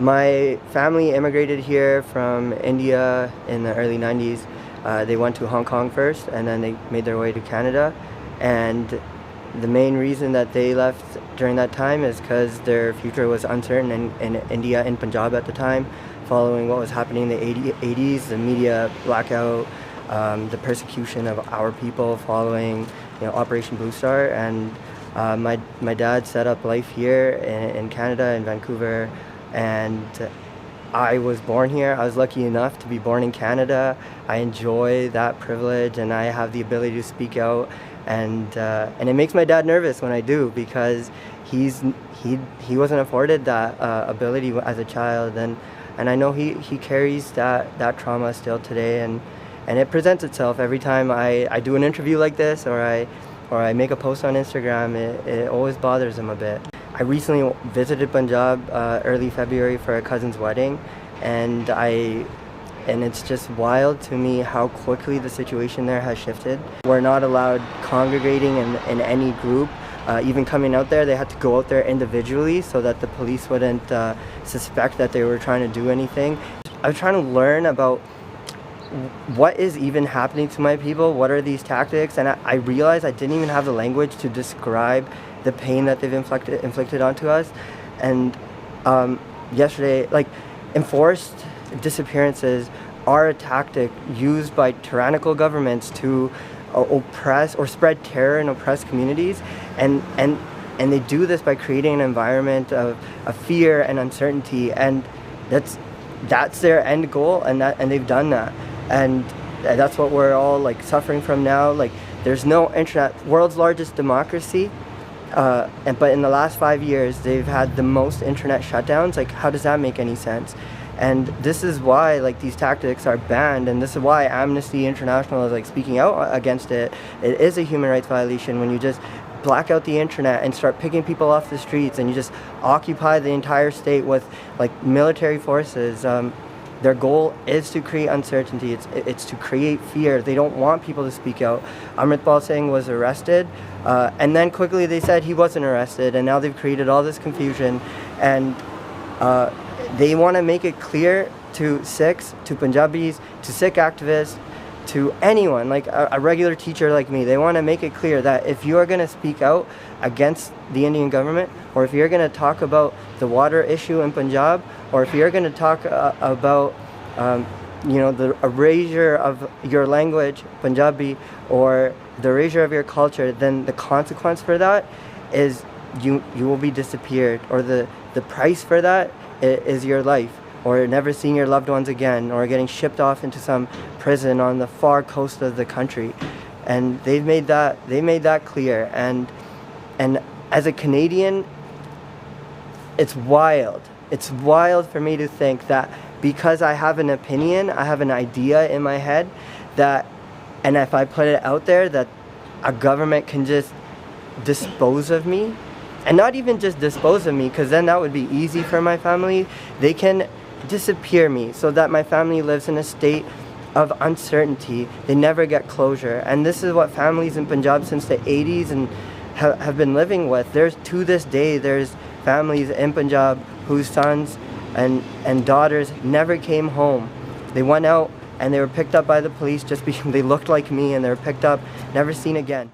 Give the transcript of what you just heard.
My family immigrated here from India in the early 90s. They went to Hong Kong first, and then they made their way to Canada. And the main reason that they left during that time is because their future was uncertain in India, in Punjab at the time, following what was happening in the 80s, the media blackout, the persecution of our people following Operation Blue Star. And my dad set up life here in Canada, in Vancouver, and I was born here. I was lucky enough to be born in Canada. I enjoy that privilege, and I have the ability to speak out, and it makes my dad nervous when I do, because he wasn't afforded that ability as a child, and I know he carries that trauma still today, and it presents itself every time I do an interview like this, or I make a post on Instagram. It always bothers him a bit. I recently visited Punjab early February for a cousin's wedding, and it's just wild to me how quickly the situation there has shifted. We're not allowed congregating in any group. Even coming out there, they had to go out there individually so that the police wouldn't suspect that they were trying to do anything. I was trying to learn about what is even happening to my people, what are these tactics, and I realized I didn't even have the language to describe the pain that they've inflicted onto us. And yesterday, enforced disappearances are a tactic used by tyrannical governments to oppress or spread terror and oppress communities, and they do this by creating an environment of fear and uncertainty, and that's their end goal, and they've done that, and that's what we're all suffering from now. There's no internet, world's largest democracy, but in the last 5 years they've had the most internet shutdowns. How does that make any sense? And this is why these tactics are banned, and this is why Amnesty International is speaking out against it. It is a human rights violation when you just black out the internet and start picking people off the streets, and you just occupy the entire state with military forces. Their goal is to create uncertainty. It's to create fear. They don't want people to speak out. Amritpal Singh was arrested, and then quickly they said he wasn't arrested, and now they've created all this confusion, and they want to make it clear to Sikhs, to Punjabis, to Sikh activists, to anyone, a regular teacher like me. They want to make it clear that if you are going to speak out against the Indian government, or if you're going to talk about the water issue in Punjab, or if you're going to talk about the erasure of your language, Punjabi, or the erasure of your culture, then the consequence for that is you will be disappeared, or the price for that is your life, or never seeing your loved ones again, or getting shipped off into some prison on the far coast of the country. And they made that clear. And as a Canadian, it's wild. It's wild for me to think that because I have an opinion, I have an idea in my head, and if I put it out there, that a government can just dispose of me. And not even just dispose of me, because then that would be easy for my family. They can disappear me so that my family lives in a state of uncertainty. They never get closure. And this is what families in Punjab since the 80s and have been living with. To this day, there's families in Punjab whose sons and daughters never came home. They went out and they were picked up by the police just because they looked like me, and they were picked up, never seen again.